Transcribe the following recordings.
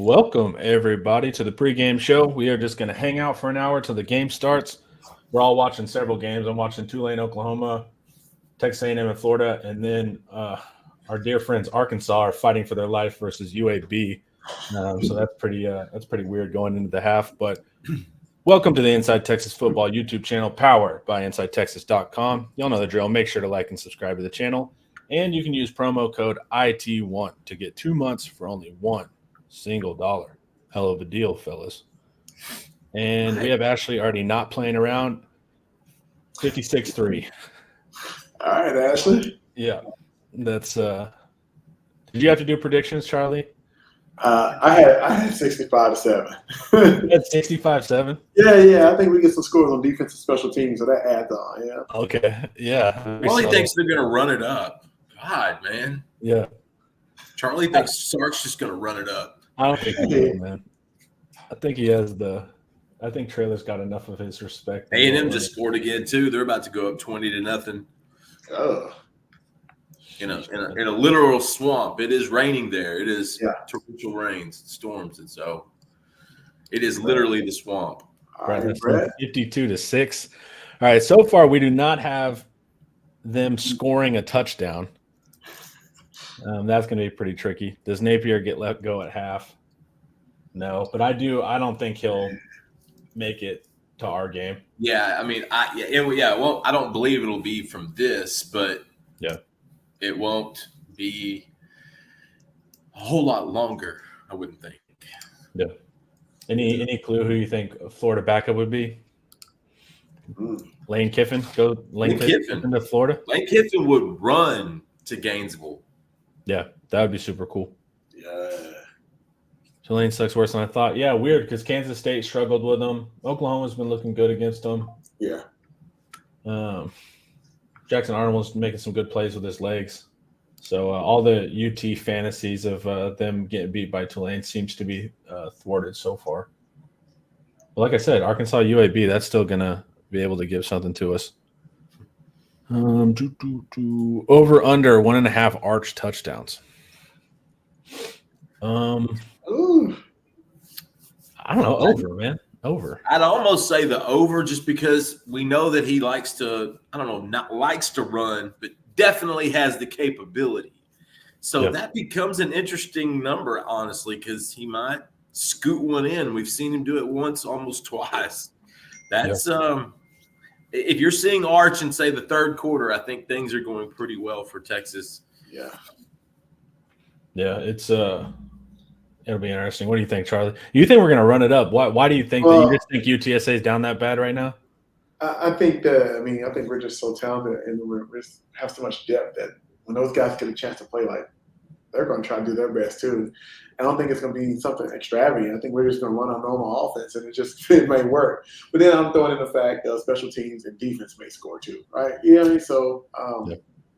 Welcome, everybody, to the pregame show. We are just going to hang out for an hour till the game starts. We're all watching several games. I'm watching Tulane, Oklahoma, Texas A&M, and Florida, and then our dear friends Arkansas are fighting for their life versus UAB. So that's pretty weird going into the half. But welcome to the Inside Texas Football YouTube channel, powered by InsideTexas.com. Y'all know the drill. Make sure to like and subscribe to the channel. And you can use promo code IT1 to get 2 months for only $1 single. Hell of a deal, fellas. And we have Ashley already not playing around. 56-3. All right, Ashley. Yeah. That's did you have to do predictions, Charlie? I had 65-7. You had 65-7? Yeah. I think we get some scores on defensive special teams, so that adds on, yeah. Okay. Yeah. Charlie thinks they're going to run it up. God, man. Yeah. Charlie thinks Sark's just going to run it up. I don't think he will, man. I think he has I think Traylor's got enough of his respect. A&M just scored again, too. They're about to go up 20-0. Oh. In a literal swamp. It is raining there. It is torrential rains, storms, and so it is literally the swamp. Right, that's 52-6. All right, so far we do not have them scoring a touchdown. That's going to be pretty tricky. Does Napier get let go at half? No, but I don't think he'll make it to our game. Yeah, I mean, well, I don't believe it'll be from this, but yeah, it won't be a whole lot longer, I wouldn't think. Yeah. Any clue who you think Florida backup would be? Lane Kiffin? Go Lane Kiffin to Florida? Lane Kiffin would run to Gainesville. Yeah, that would be super cool. Yeah. Tulane sucks worse than I thought. Yeah, weird because Kansas State struggled with them. Oklahoma's been looking good against them. Yeah. Jackson Arnold's making some good plays with his legs. So all the UT fantasies of them getting beat by Tulane seems to be thwarted so far. But like I said, Arkansas UAB, that's still going to be able to give something to us. Over under 1.5 arch touchdowns. Ooh. I don't know. Over, man. Over. I'd almost say the over just because we know that he likes to, not likes to run, but definitely has the capability. So that becomes an interesting number, honestly, because he might scoot one in. We've seen him do it once, almost twice. That's if you're seeing arch in, say, the third quarter, I think things are going pretty well for Texas. Yeah. Yeah, it's it'll be interesting. What do you think, Charlie? You think we're going to run it up? Why do you think that? You just think UTSA is down that bad right now? I think we're just so talented and we have so much depth that when those guys get a chance to play, like, they're going to try to do their best too. I don't think it's going to be something extravagant. I think we're just going to run our normal offense, and it may work. But then I'm throwing in the fact that special teams and defense may score too, right? You know what I mean? So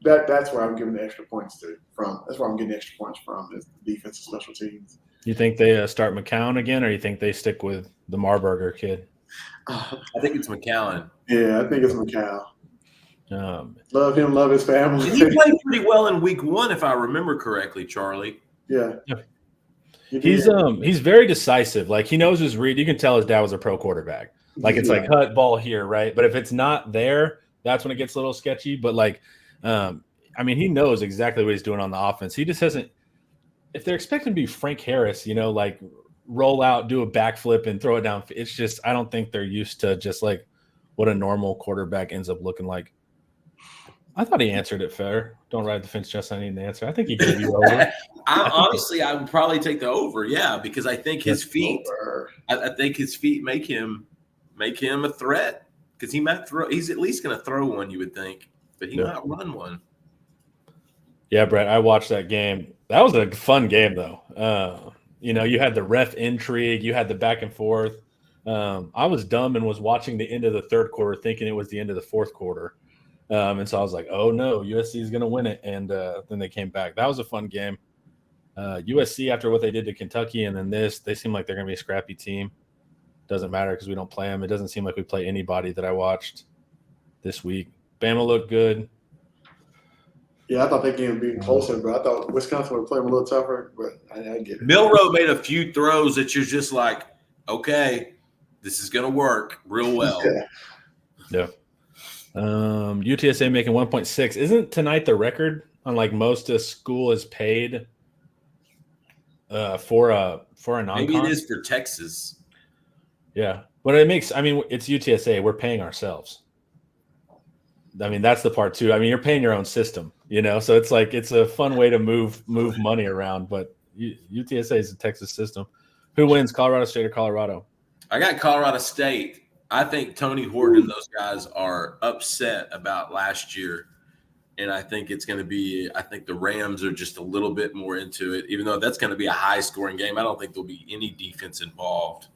that's where I'm giving the extra points from. That's where I'm getting extra points from is defense and special teams. You think they start McCown again, or you think they stick with the Marburger kid? I think it's McCown. Yeah, I think it's McCown. Love him, love his family. He played pretty well in week 1, if I remember correctly, Charlie. Yeah. He's very decisive. Like, he knows his read. You can tell his dad was a pro quarterback. Like, it's like cut ball here, right? But if it's not there, that's when it gets a little sketchy. But like, he knows exactly what he's doing on the offense. He just hasn't. If they're expecting to be Frank Harris, like roll out, do a backflip, and throw it down, it's just I don't think they're used to just like what a normal quarterback ends up looking like. I thought he answered it fair. Don't ride the fence, just I need an answer. I think he gave you over. I would probably take the over, because I think his feet. I think his feet make him a threat because he might throw. He's at least going to throw one, you would think, but he might run one. Yeah, Brett, I watched that game. That was a fun game, though. You had the ref intrigue. You had the back and forth. I was dumb and was watching the end of the third quarter thinking it was the end of the fourth quarter. And so I was like, oh, no, USC is going to win it. And then they came back. That was a fun game. USC, after what they did to Kentucky and then this, they seem like they're going to be a scrappy team. Doesn't matter because we don't play them. It doesn't seem like we play anybody that I watched this week. Bama looked good. Yeah, I thought that game would be closer, but I thought Wisconsin would play them a little tougher. But I get it. Milroe made a few throws that you're just like, okay, this is going to work real well. Yeah. UTSA making 1.6. Isn't tonight the record on like most a school is paid for a non-con? Maybe it is for Texas. Yeah, but it makes. I mean, it's UTSA. We're paying ourselves. I mean, that's the part too. I mean, you're paying your own system, so it's like it's a fun way to move money around. But UTSA is a Texas system. Who wins, Colorado State or Colorado? I got Colorado State. I think Tony Horton and those guys are upset about last year. And I think it's going to be – I think the Rams are just a little bit more into it. Even though that's going to be a high-scoring game, I don't think there'll be any defense involved.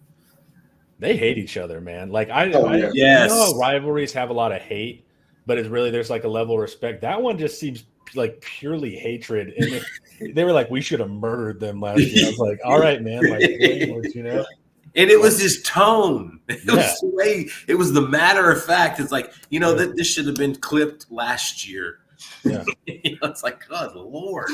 They hate each other, man. Like yes. Rivalries have a lot of hate, but it's really there's like a level of respect. That one just seems like purely hatred. And they were like, we should have murdered them last year. I was like, all right, man. Like, And it was his tone. It was the matter of fact. It's like, that this should have been clipped last year. Yeah. It's like, God, Lord.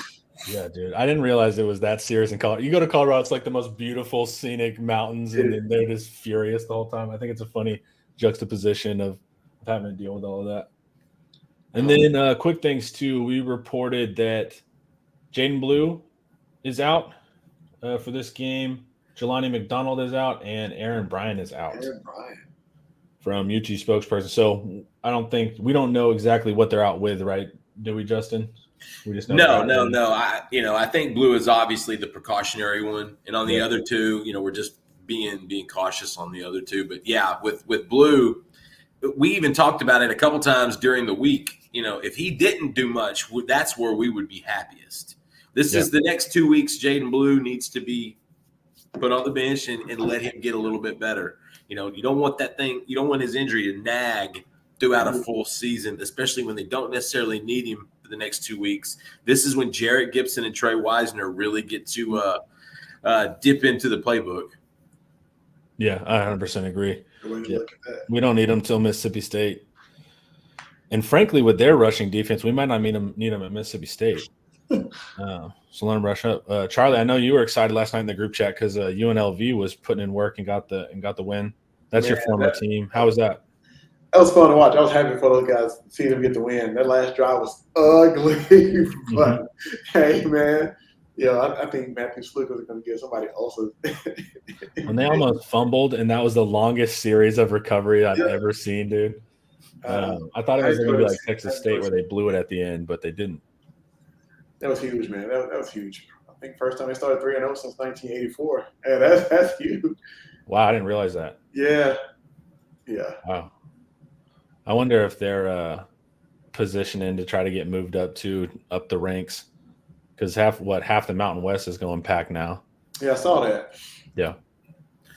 Yeah, dude. I didn't realize it was that serious in Colorado. You go to Colorado, it's like the most beautiful scenic mountains, and then they're just furious the whole time. I think it's a funny juxtaposition of having to deal with all of that. And then quick things, too. We reported that Jaden Blue is out for this game. Jelani McDonald is out, and Aaron Bryan is out. Aaron Bryan. From UT spokesperson. So we don't know exactly what they're out with, right? Do we, Justin? We just know no. I think Blue is obviously the precautionary one, and on the other two, we're just being cautious on the other two. But yeah, with Blue, we even talked about it a couple times during the week. If he didn't do much, that's where we would be happiest. This is the next 2 weeks. Jaden Blue needs to be put on the bench and let him get a little bit better. You don't want you don't want his injury to nag throughout a full season, especially when they don't necessarily need him for the next 2 weeks. This is when Jarrett Gibson and Trey Wisner really get to dip into the playbook. Yeah, I 100% agree. Yeah. We don't need them till Mississippi State. And frankly, with their rushing defense, we might not need them at Mississippi State. So let them rush up. Charlie, I know you were excited last night in the group chat because UNLV was putting in work and got the win. That's your former team. How was that? That was fun to watch. I was happy for those guys, see them get the win. That last drive was ugly, but hey, man, I think Matthew Slick was going to get somebody else's. When they almost fumbled, and that was the longest series of recovery I've ever seen, dude. I thought it was going to be like Texas State where they blew it at the end, but they didn't. That was huge, man. That was huge. I think first time they started 3-0 since 1984. Yeah, that's huge. Wow, I didn't realize that. Yeah. Wow. I wonder if they're positioning to try to get moved up the ranks, because half the Mountain West is going packed now. Yeah, I saw that. Yeah.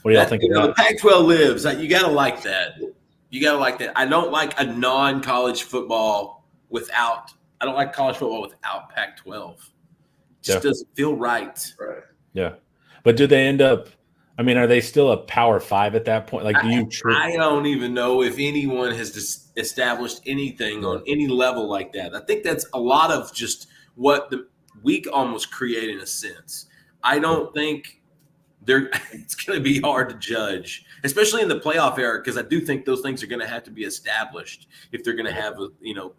What do y'all think about the Pac-12 lives? You got to like that. I don't like a non-college football without. I don't like college football without Pac-12. Just doesn't feel right. Right. Yeah. But do they end up – I mean, are they still a Power 5 at that point? Like, I don't even know if anyone has established anything on any level like that. I think that's a lot of just what the week almost created in a sense. I don't think it's going to be hard to judge, especially in the playoff era, because I do think those things are going to have to be established if they're going to have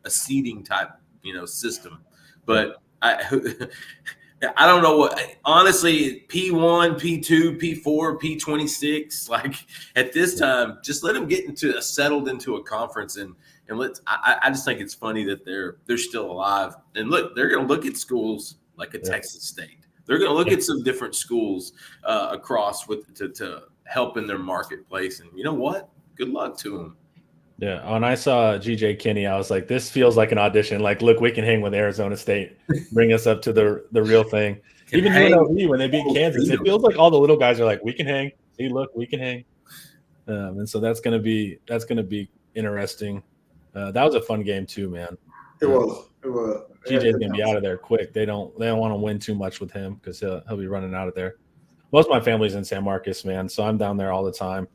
a seeding type system. But I don't know what, honestly, P1, P2, P4, P26, like at this time, just let them get settled into a conference and I just think it's funny that they're still alive. And look, they're going to look at schools like a Texas State. They're going to look at some different schools across to help in their marketplace. And you know what? Good luck to them. Yeah, when I saw GJ Kinney, I was like, this feels like an audition. Like, look, we can hang with Arizona State. Bring us up to the real thing. Even UNLV, when they beat Kansas, it feels like all the little guys are like, we can hang. See, look, we can hang. And so that's gonna be interesting. That was a fun game too, man. It was. GJ's gonna be out of there quick. They don't want to win too much with him because he'll be running out of there. Most of my family's in San Marcos, man, so I'm down there all the time,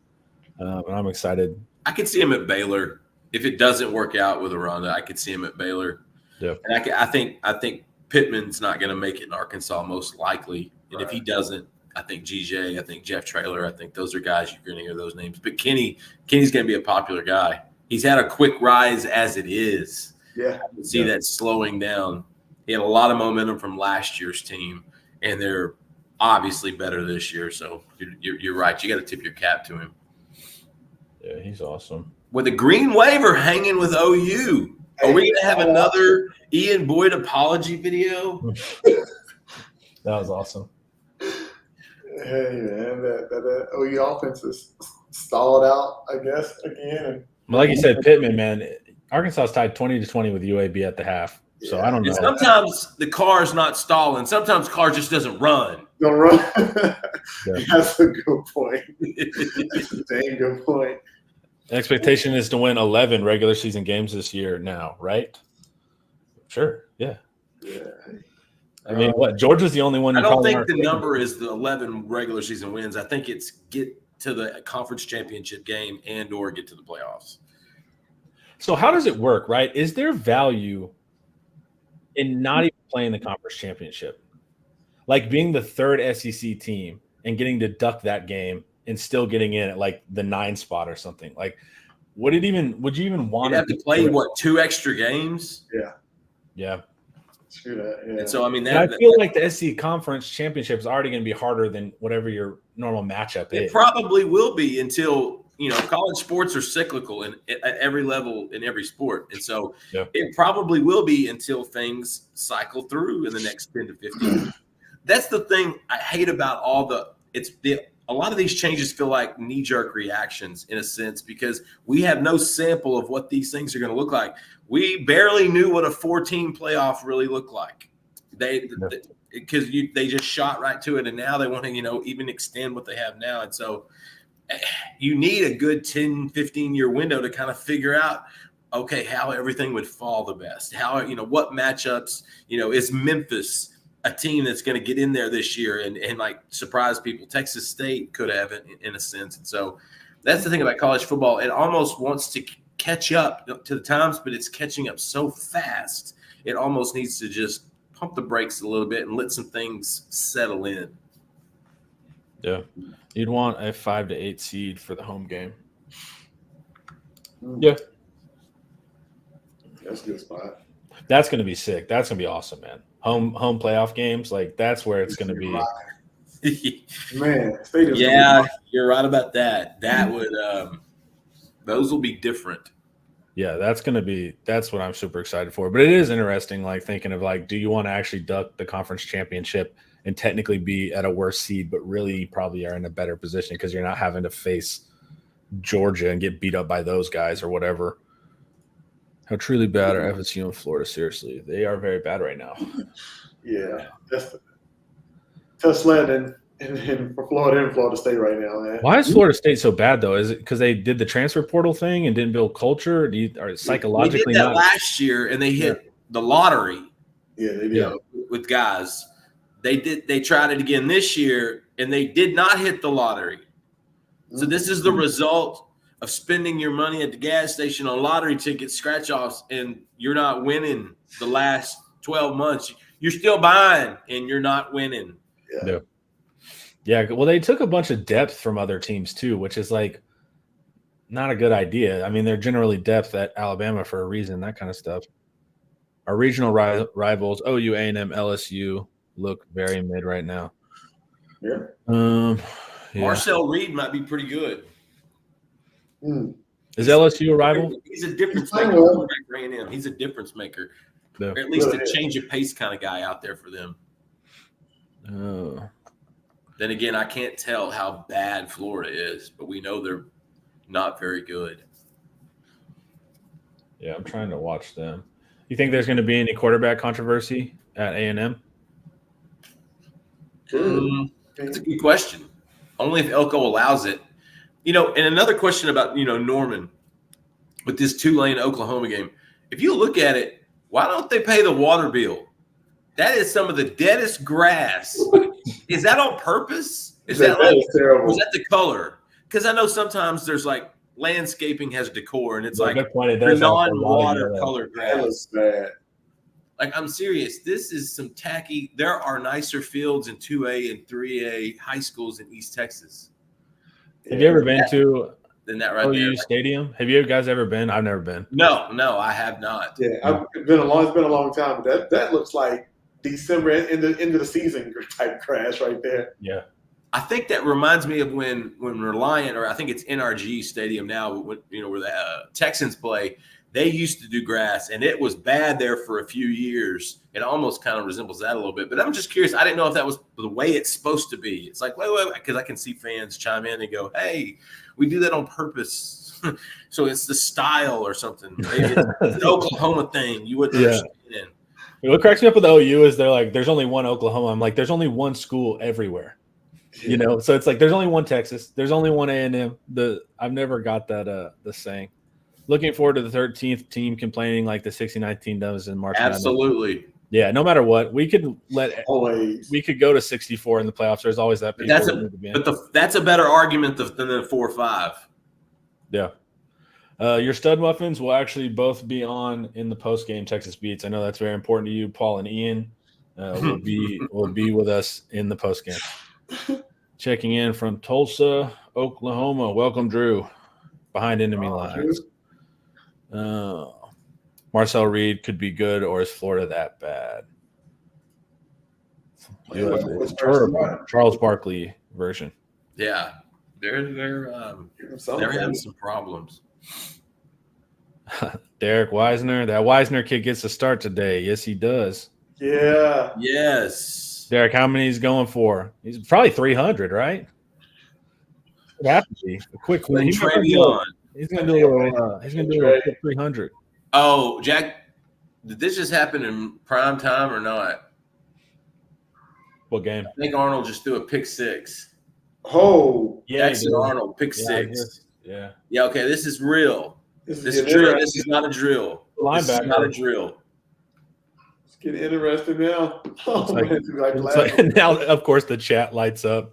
and I'm excited. I could see him at Baylor. If it doesn't work out with Aranda, I could see him at Baylor. Yeah. And I think Pittman's not going to make it in Arkansas most likely. And if he doesn't, I think GJ, I think Jeff Traylor, I think those are guys you're going to hear those names. But Kenny's going to be a popular guy. He's had a quick rise as it is. Yeah. I can see that slowing down. He had a lot of momentum from last year's team, and they're obviously better this year. So you're right. You got to tip your cap to him. Yeah, he's awesome. With a green waiver hanging with OU, are we going to have another Ian Boyd apology video? That was awesome. Hey, man, that OU offense is stalled out, I guess, again. Like you said, Pittman, man, Arkansas is tied 20-20 with UAB at the half. So I don't know. And sometimes the car's not stalling. Sometimes car just doesn't run. Don't run. Yeah. That's a good point. That's a dang good point. Expectation is to win 11 regular season games this year now, right? Sure. Yeah. Yeah. I mean, Georgia's the only one. I don't think the number is the 11 regular season wins. I think it's get to the conference championship game and or get to the playoffs. So how does it work, right? Is there value in not even playing the conference championship? Like being the third SEC team and getting to duck that game and still getting in at like the 9 spot or something. Like, would you even want to have to play 2 extra games? Yeah. Yeah. Screw that. Yeah. And so I mean, I feel like the SEC conference championship is already going to be harder than whatever your normal matchup is. It probably will be until college sports are cyclical at every level in every sport, and so it probably will be until things cycle through in the next 10 to 15. That's the thing I hate about a lot of these changes feel like knee-jerk reactions in a sense because we have no sample of what these things are going to look like. We barely knew what a 4-team playoff really looked like. Because they just shot right to it, and now they want to even extend what they have now. And so you need a good 10, 15-year window to kind of figure out, okay, how everything would fall the best. How what matchups is Memphis a team that's going to get in there this year and like surprise people. Texas State could have in a sense. And so that's the thing about college football. It almost wants to catch up to the times, but it's catching up so fast. It almost needs to just pump the brakes a little bit and let some things settle in. Yeah. You'd want a 5 to 8 seed for the home game. Mm. Yeah. That's a good spot. That's going to be sick. That's going to be awesome, man. Home playoff games, like that's where it's going to be. Man, yeah, you're right about that. That would those will be different. Yeah, that's what I'm super excited for. But it is interesting, like thinking of like, do you want to actually duck the conference championship and technically be at a worse seed, but really probably are in a better position because you're not having to face Georgia and get beat up by those guys or whatever. How truly bad are FSU and Florida? Seriously, they are very bad right now. Yeah, that's tough sled for Florida and Florida State right now, man. Why is Florida State so bad though? Is it because they did the transfer portal thing and didn't build culture? Or psychologically they did that not? last year and they hit the lottery. Yeah, they did with guys. They tried it again this year and they did not hit the lottery. So this is the result of spending your money at the gas station on lottery tickets, scratch-offs, and you're not winning the last 12 months. You're still buying, and you're not winning. Yeah. Well, they took a bunch of depth from other teams too, which is like not a good idea. I mean, they're generally depth at Alabama for a reason, that kind of stuff. Our regional rivals, OU, A&M, LSU, look very mid right now. Yeah. Marcel Reed might be pretty good. Is LSU a rival? He's a difference maker. He's a difference maker. Yeah. Or at least a change of pace kind of guy out there for them. Then again, I can't tell how bad Florida is, but we know they're not very good. Yeah, I'm trying to watch them. You think there's going to be any quarterback controversy at A&M? That's a good question. Only if Elko allows it. And another question about, Norman with this Tulane Oklahoma game. If you look at it, why don't they pay the water bill? That is some of the deadest grass. Is that on purpose? Is that terrible? Or is that the color? Because I know sometimes there's like landscaping has decor and it's like the non-water color grass. That looks bad. Like, I'm serious. This is some tacky. There are nicer fields in 2A and 3A high schools in East Texas. Have you ever been to Than that right OU there. Stadium? Have you guys ever been? I've never been. No, I have not. Yeah, it's been a long time. But that looks like December end of the season type crash right there. Yeah. I think that reminds me of when Reliant, or I think it's NRG Stadium now, where the Texans play. They used to do grass, and it was bad there for a few years. It almost kind of resembles that a little bit. But I'm just curious. I didn't know if that was the way it's supposed to be. It's like, wait, because I can see fans chime in and go, hey, we do that on purpose. So it's the style or something. Maybe it's an Oklahoma thing. You wouldn't understand. What cracks me up with the OU is they're like, there's only one Oklahoma. I'm like, there's only one school everywhere. Yeah. So it's like there's only one Texas. There's only one A&M. I've never got that the saying. Looking forward to the 13th team complaining like the 69th team does in March. Absolutely. Madness. Yeah, no matter what, we could go to 64 in the playoffs. There's always that. That's a better argument than the 4-5. Yeah. Your stud muffins will actually both be on in the post-game Texas Beats. I know that's very important to you. Paul and Ian will be with us in the post-game. Checking in from Tulsa, Oklahoma. Welcome, Drew. Behind enemy lines. Marcel Reed could be good, or is Florida that bad? Charles Barkley version. Yeah, they're having some problems. Derek Wisner. That Wisner kid gets a start today. Yes, he does. Yeah. Yes. Derek, how many he's going for? He's probably 300, right? It have to be a quick one. He's going to do a quick 300. Oh, Jack, did this just happen in prime time or not? What game? I think Arnold just threw a pick six. Oh, yeah, Jackson Arnold, pick six. Yeah. Yeah, okay, this is real. This is drill. This is not a drill. This is not a drill. It's getting interesting now. Now, of course, the chat lights up.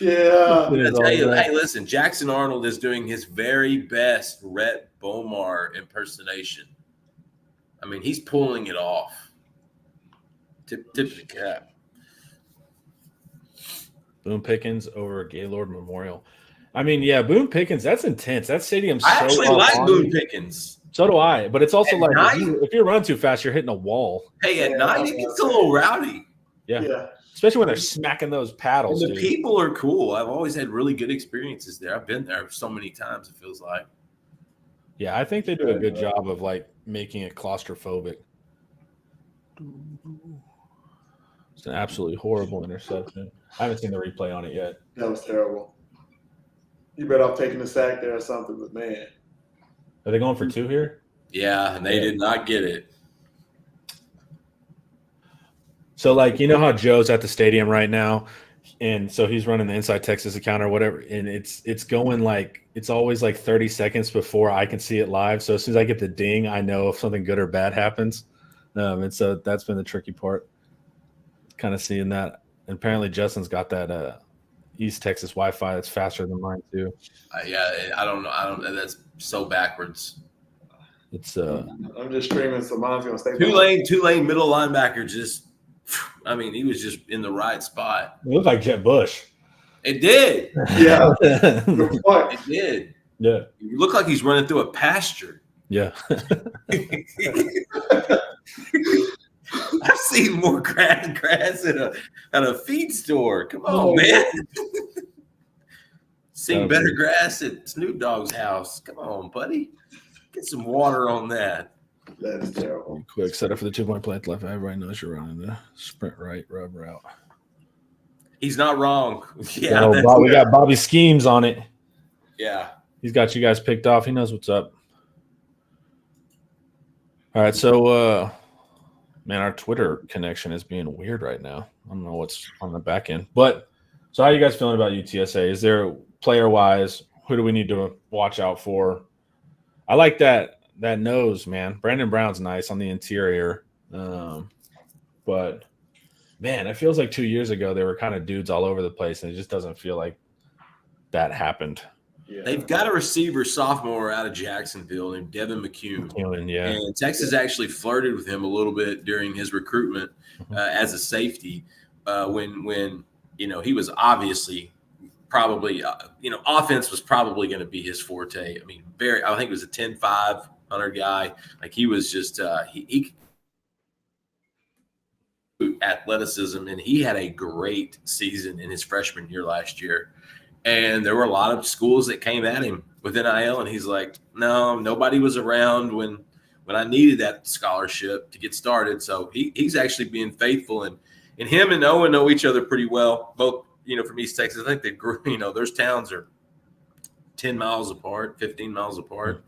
Yeah. I tell you, hey, listen, Jackson Arnold is doing his very best Rhett Bomar impersonation. I mean, he's pulling it off. Tip the cap. Boone Pickens over Gaylord Memorial. I mean, yeah, Boone Pickens, that's intense. That stadium's I actually like Boone Pickens. So do I. But it's also at like night, if you run too fast, you're hitting a wall. Hey, at night, it gets a little rowdy. Yeah. Especially when they're smacking those paddles. And the people are cool. I've always had really good experiences there. I've been there so many times, it feels like. Yeah, I think they do a good job of like making it claustrophobic. It's an absolutely horrible interception. I haven't seen the replay on it yet. That was terrible. You better off taking the sack there or something, but man. Are they going for two here? Yeah, and they did not get it. So, like, you know how Joe's at the stadium right now, and so he's running the Inside Texas account or whatever, and it's going like it's always like 30 seconds before I can see it live. So as soon as I get the ding, I know if something good or bad happens. And so that's been the tricky part, kind of seeing that. And apparently Justin's got that East Texas Wi-Fi that's faster than mine too. Yeah, I don't know. That's so backwards. It's I'm just streaming, so mine's gonna stay. Two-lane middle linebacker just. I mean, he was just in the right spot. It looked like Jet Bush. It did. Yeah. It did. Yeah. It looked like he's running through a pasture. Yeah. I've seen more grass at a feed store. Come on, man. Seen better grass at Snoop Dogg's house. Come on, buddy. Get some water on that. That is terrible. Quick setup for the 2-point play left. Everybody knows you're running the sprint right rub route. He's not wrong. Yeah, no, we got Bobby Schemes on it. Yeah, he's got you guys picked off. He knows what's up. All right, so man, our Twitter connection is being weird right now. I don't know what's on the back end, but so how are you guys feeling about UTSA? Is there player wise? Who do we need to watch out for? I like that nose, man. Brandon Brown's nice on the interior. But, man, it feels like 2 years ago they were kind of dudes all over the place, and it just doesn't feel like that happened. Yeah. They've got a receiver sophomore out of Jacksonville named Devin McCune. Yeah. And Texas actually flirted with him a little bit during his recruitment as a safety when he was obviously probably offense was probably going to be his forte. I mean, I think it was a 10-5 hunter guy. Like he was just he athleticism, and he had a great season in his freshman year last year. And there were a lot of schools that came at him with NIL, and he's like, no, nobody was around when I needed that scholarship to get started. So he's actually being faithful, and him and Owen know each other pretty well, both, from East Texas. I think they grew, those towns are 10 miles apart, 15 miles apart.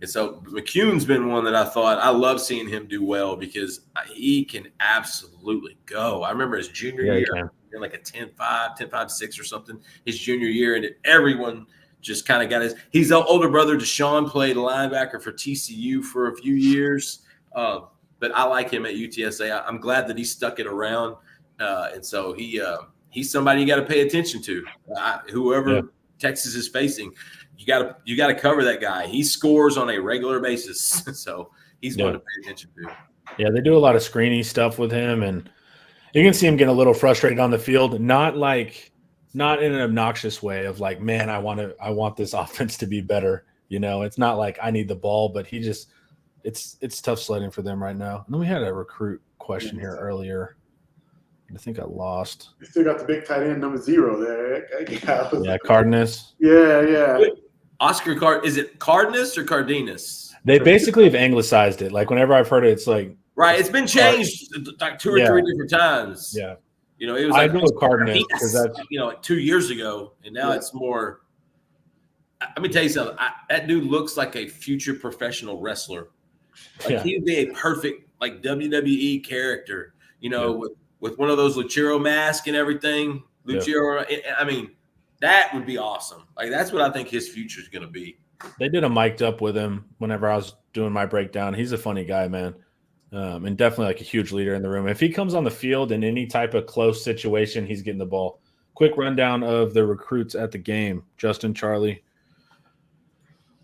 And so McCune's been one that I love seeing him do well because he can absolutely go. I remember his junior year, like a 10-5, 10-5-6 or something, his junior year, and everyone just kind of got he's the older brother. Deshaun played linebacker for TCU for a few years, but I like him at UTSA. I'm glad that he stuck it around, and so he's somebody you got to pay attention to. Whoever Texas is facing, you got to cover that guy. He scores on a regular basis, so he's one to pay attention to. Yeah, they do a lot of screening stuff with him, and you can see him getting a little frustrated on the field. Not in an obnoxious way of like, man, I want this offense to be better. It's not like I need the ball, but it's tough sledding for them right now. And then we had a recruit question here earlier. I think I lost. You still got the big tight end number 0 there. Yeah, Cardenas. Yeah. Oscar is it Cardenas or Cardenas? They basically have anglicized it. Like whenever I've heard it, it's like it's been changed like 2 or 3 different times. Yeah. It was like Cardenas because that's like 2 years ago, and now it's more. Let me tell you something. That dude looks like a future professional wrestler. Like he'd be a perfect like WWE character. With one of those Luchero masks and everything. Luchero. I mean, that would be awesome. Like that's what I think his future is going to be. They did a mic'd up with him whenever I was doing my breakdown. He's a funny guy, man. And definitely like a huge leader in the room. If he comes on the field in any type of close situation, he's getting the ball. Quick rundown of the recruits at the game. Justin, Charlie,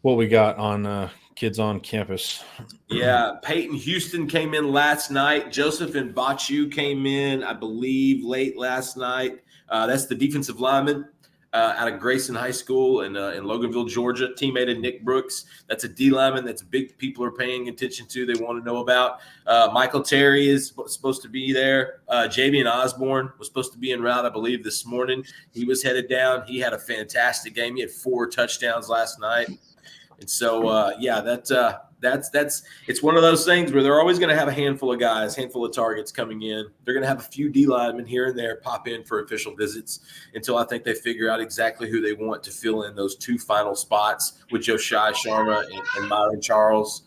what we got on kids on campus. Yeah, Peyton Houston came in last night. Joseph Mbachu came in, I believe, late last night. That's the defensive lineman out of Grayson High School in Loganville, Georgia, teammate of Nick Brooks. That's a D lineman that's big people are paying attention to. They want to know about. Michael Terry is supposed to be there. Javian Osborne was supposed to be en route, I believe, this morning. He was headed down. He had a fantastic game. He had 4 touchdowns last night. And so, that's it's one of those things where they're always going to have a handful of guys, handful of targets coming in. They're going to have a few D linemen here and there pop in for official visits until I think they figure out exactly who they want to fill in those 2 final spots with Joshai Sharma and Myron Charles.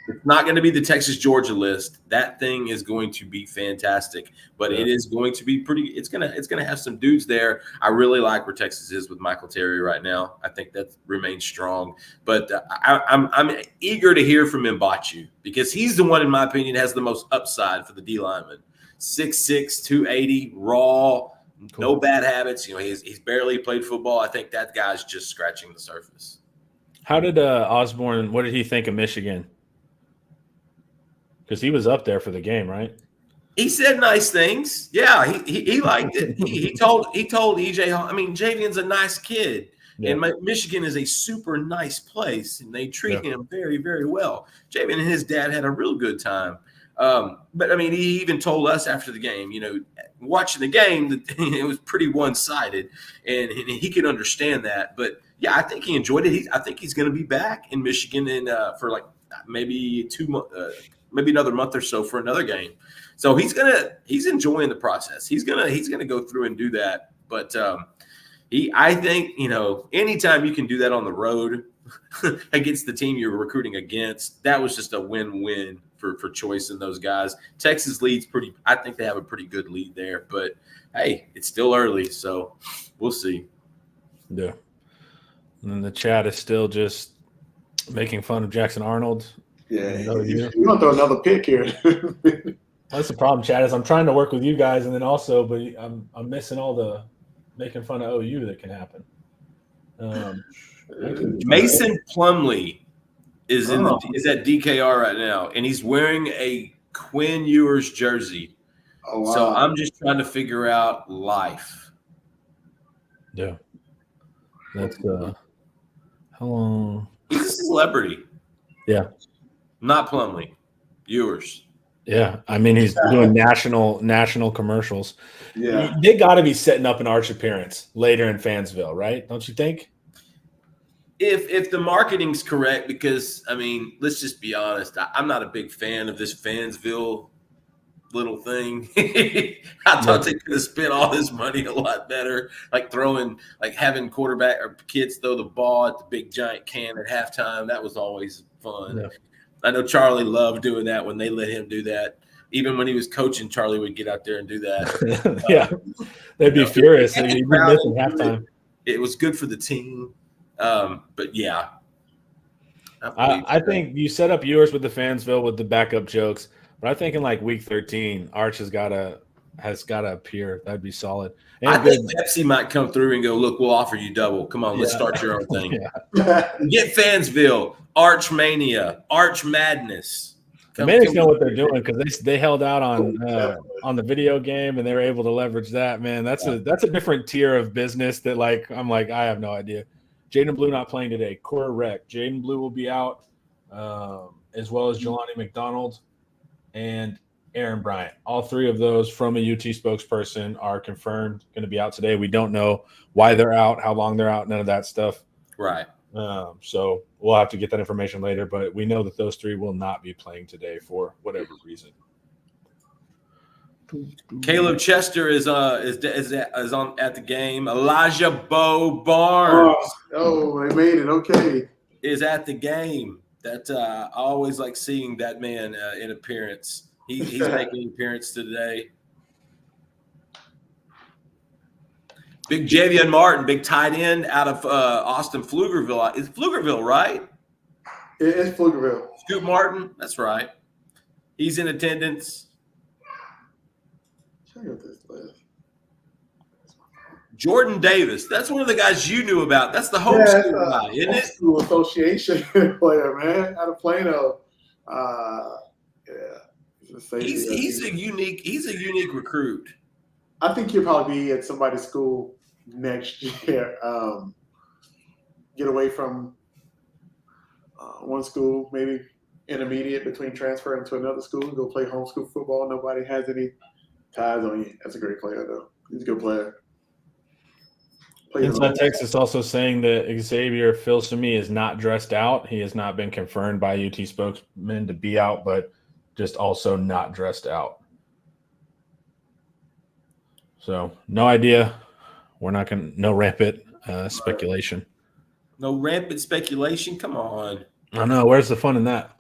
It's not going to be the Texas-Georgia list. That thing is going to be fantastic, but it is going to be pretty. It's gonna have some dudes there. I really like where Texas is with Michael Terry right now. I think that remains strong, but I'm eager to hear from Mbachu because he's the one, in my opinion, has the most upside for the D lineman. 6'6", 280, raw, no bad habits. He's barely played football. I think that guy's just scratching the surface. How did Osborne? What did he think of Michigan? Because he was up there for the game, right? He said nice things. Yeah, he liked it. He told EJ. I mean, Javian's a nice kid, and Michigan is a super nice place, and they treat him very, very well. Javian and his dad had a real good time. But I mean, he even told us after the game, watching the game, that it was pretty one-sided, and he could understand that. But yeah, I think he enjoyed it. I think he's going to be back in Michigan for like maybe 2 months. Maybe another month or so for another game. So he's enjoying the process. He's gonna go through and do that. But I think, anytime you can do that on the road against the team you're recruiting against, that was just a win-win for Choice and those guys. Texas leads I think they have a pretty good lead there, but hey, it's still early, so we'll see. Yeah. And then the chat is still just making fun of Jackson Arnold. Yeah, you're going to throw another pick here. That's the problem, Chad, is I'm trying to work with you guys, and then also, but I'm missing all the making fun of OU that can happen. Mason Plumlee is at DKR right now, and he's wearing a Quinn Ewers jersey. Oh, wow. So I'm just trying to figure out life. Yeah. That's how long? He's a celebrity. Yeah. Not Plumlee. Ewers. Yeah. I mean, he's doing national commercials. Yeah. They got to be setting up an Arch appearance later in Fansville, right? Don't you think? If the marketing's correct, because, I mean, let's just be honest. I'm not a big fan of this Fansville little thing. I thought they could have spent all this money a lot better, like having quarterback or kids throw the ball at the big giant can at halftime. That was always fun. Yeah. I know Charlie loved doing that when they let him do that. Even when he was coaching, Charlie would get out there and do that. Yeah, they'd be furious. They'd be missing halftime. It was good for the team, but yeah. I think you set up yours with the Fansville with the backup jokes. But I think in like week 13, Arch has got to appear. That'd be solid. And I think Pepsi might come through and go, look, we'll offer you double. Come on, let's start your own thing. Get Fansville, Arch Mania, Arch Madness. The Manics know what they're doing because they held out on the video game and they were able to leverage that. Man, that's a different tier of business that I'm like I have no idea. Jaden Blue not playing today. Correct. Jaden Blue will be out, as well as Jelani McDonald and Aaron Bryant. All three of those from a UT spokesperson are confirmed going to be out today. We don't know why they're out, how long they're out, none of that stuff. Right. So we'll have to get that information later, but we know that those three will not be playing today for whatever reason. Caleb Chester is on at the game. Elijah Bo Barnes. Oh, they made it. Okay. Is at the game. That I always like seeing that man in appearance. He's making an appearance today. Big Javion Martin, big tight end out of Austin Pflugerville. It's Pflugerville, right? It's Pflugerville. Scoot Martin, that's right. He's in attendance. Check out this list. Jordan Davis, that's one of the guys you knew about. That's the homeschool guy, isn't it? Homeschool association player, man, out of Plano. He's a unique recruit. I think he'll probably be at somebody's school next year. Get away from one school, maybe intermediate between transferring to another school, go play homeschool football. Nobody has any ties on you. That's a great player, though. He's a good player. Inside Texas also saying that Xavier Filsaime is not dressed out. He has not been confirmed by UT spokesman to be out, but just also not dressed out. So no idea. We're not going to – no rampant speculation. No rampant speculation? Come on. I know. Where's the fun in that?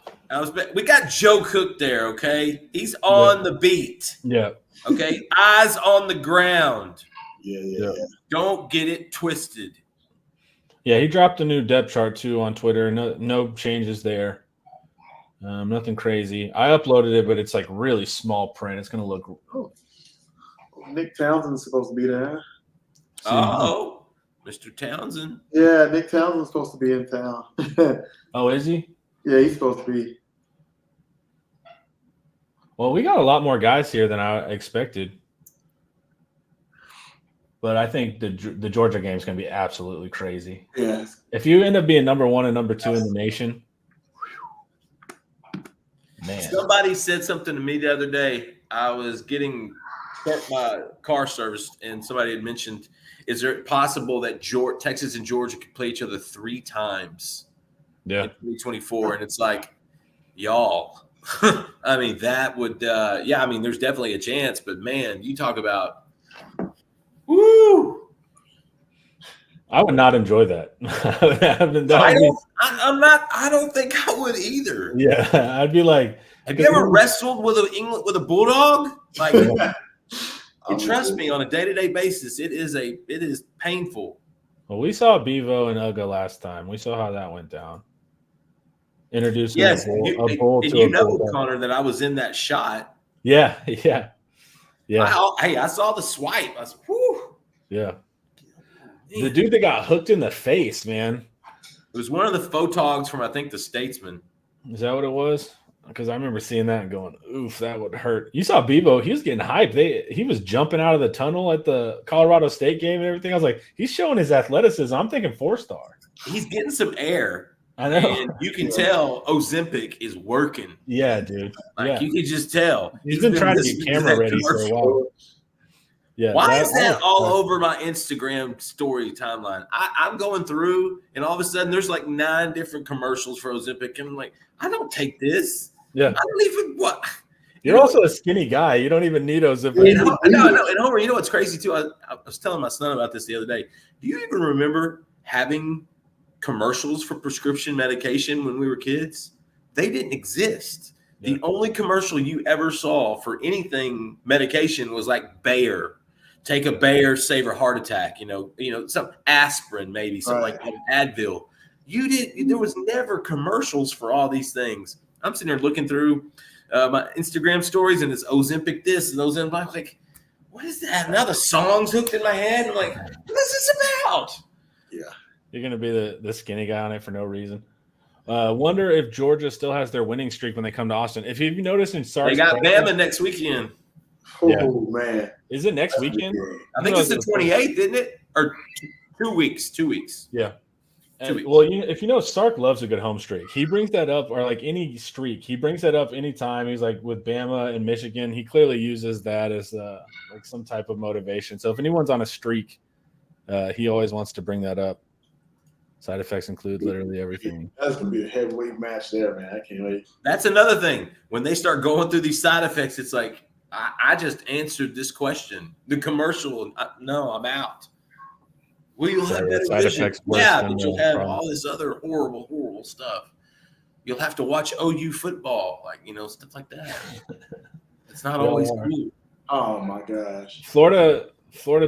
We got Joe Cook there, okay? He's on the beat. Yeah. Okay? Eyes on the ground. Yeah. Don't get it twisted. Yeah, he dropped a new depth chart, too, on Twitter. No changes there. Nothing crazy. I uploaded it, but it's like really small print. It's going to look Nick Townsend's supposed to be there. Oh, Mr. Townsend. Yeah, Nick Townsend's supposed to be in town. Oh, is he? Yeah, he's supposed to be. Well, we got a lot more guys here than I expected. But I think the Georgia game is going to be absolutely crazy. Yes. If you end up being number 1 and number 2 in the nation, man. Somebody said something to me the other day. I was getting my car serviced, and somebody had mentioned, is it possible that Texas and Georgia could play each other 3 times in 2024? And it's like, y'all. I mean, that would there's definitely a chance. But, man, you talk about woo. I would not enjoy that. I don't think I would either. Yeah, I'd be like, have you ever wrestled with a bulldog? Like, trust me, on a day-to-day basis, it is painful. Well, we saw Bevo and Uga last time. We saw how that went down. Introducing a bull to a bulldog. Connor, that I was in that shot. Yeah. I saw the swipe. I was, whew. Yeah. The dude that got hooked in the face, man. It was one of the photogs from, I think, the Statesman. Is that what it was? Because I remember seeing that and going, oof, that would hurt. You saw Bebo. He was getting hyped. He was jumping out of the tunnel at the Colorado State game and everything. I was like, he's showing his athleticism. I'm thinking 4-star. He's getting some air. I know. And you can tell Ozempic is working. Yeah, dude. Like, you can just tell. He's been trying to get camera ready for a while. Yeah. Why is that all over my Instagram story timeline? I'm going through, and all of a sudden, there's like 9 different commercials for Ozempic, and I'm like, I don't take this. Yeah. I don't even what. You're also a skinny guy. You don't even need Ozempic. No. And Homer, you know what's crazy too? I was telling my son about this the other day. Do you even remember having commercials for prescription medication when we were kids? They didn't exist. Yeah. The only commercial you ever saw for anything medication was like Bayer. Take a Bayer, save a heart attack. You know, some aspirin, maybe something like that, Advil. There was never commercials for all these things. I'm sitting there looking through my Instagram stories, and it's Ozempic this and Ozempic. I'm like, what is that? Now the song's hooked in my head. I'm like, what is this about? Yeah. You're going to be the skinny guy on it for no reason. Wonder if Georgia still has their winning streak when they come to Austin. If you've noticed in Sark's, they got Bama next weekend. Oh, man. Is it next weekend? I think it's the 28th, isn't it? Or 2 weeks. 2 weeks. Yeah. And, well, if you know, Sark loves a good home streak. He brings that up, or like any streak, he brings that up anytime. He's like with Bama and Michigan. He clearly uses that as like some type of motivation. So if anyone's on a streak, he always wants to bring that up. Side effects include literally everything. That's going to be a heavyweight match there, man. I can't wait. That's another thing. When they start going through these side effects, it's like, I just answered this question. The commercial, no, I'm out. Well, you'll have better side vision. effects. Yeah, but you'll have all this other horrible, horrible stuff. You'll have to watch OU football, stuff like that. It's not always cool. Oh, my gosh. Florida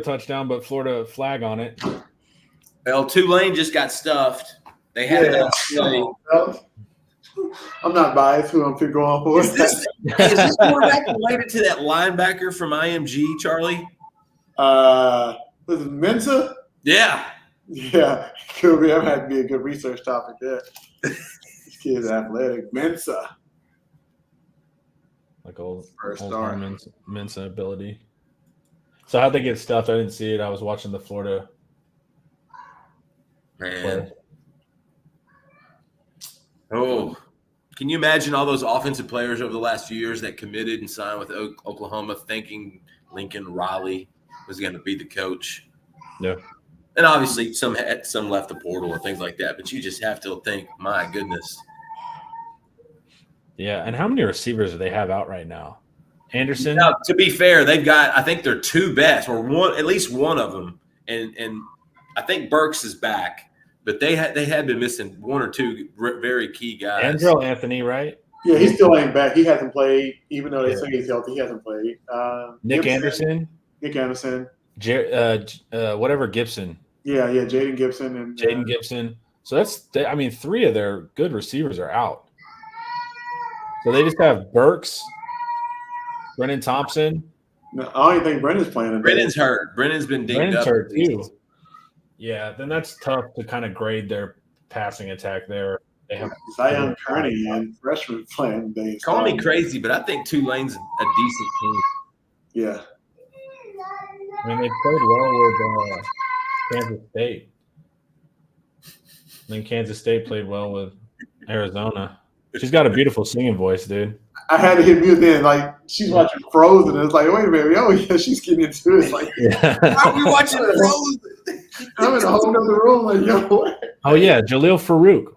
touchdown, but Florida flag on it. Well, Tulane just got stuffed. They had it on play. I'm not biased who I'm going for. Is this quarterback related to that linebacker from IMG, Charlie? Was it Mensa? Yeah. Yeah. Could be. That might be a good research topic there. This kid's athletic. Mensa. Like old star. Mensa ability. So how'd they get stuffed? I didn't see it. I was watching the Florida play. Oh, can you imagine all those offensive players over the last few years that committed and signed with Oklahoma thinking Lincoln Riley was going to be the coach? Yeah. And obviously some left the portal or things like that, but you just have to think, my goodness. Yeah, and how many receivers do they have out right now? Anderson? Now, to be fair, they've got, I think, their 2 best, or at least one of them, and I think Burks is back. But they had been missing 1 or 2 very key guys. Andrel Anthony, right? Yeah, he still ain't back. He hasn't played, even though they say he's healthy. He hasn't played. Nick Anderson. Whatever Gibson. Yeah, Jaden Gibson and Jaden Gibson. So that's 3 of their good receivers are out. So they just have Burks, Brennan Thompson. No, I don't even think Brennan's playing. Brennan's hurt. Brennan's been dinged up. Hurt too. Yeah, then that's tough to kind of grade their passing attack there. They have Zion Kearney and freshman playing. Call me crazy, but I think Tulane's a decent team. Yeah. I mean, they played well with Kansas State. And then Kansas State played well with Arizona. She's got a beautiful singing voice, dude. I had to hit mute then. Like, she's watching Frozen, and it's like, wait a minute. Oh, yeah, she's getting into it. It's like, why are we watching Frozen? I'm in a whole other room. Like, yo, what? Oh, yeah, Jaleel Farouk.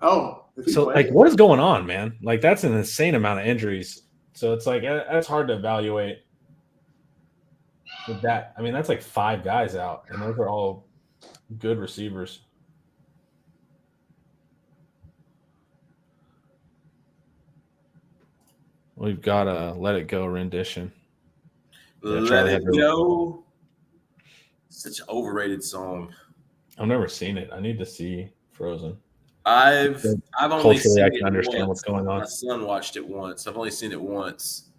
Oh. So, like, what is going on, man? Like, that's an insane amount of injuries. So it's like, that's hard to evaluate with that. I mean, that's like 5 guys out, and those are all good receivers. We've got a Let It Go rendition. Let It Go. Such an overrated song. I've never seen it. I need to see Frozen. I've only seen I it can understand once. what's going on. My son watched it once. I've only seen it once.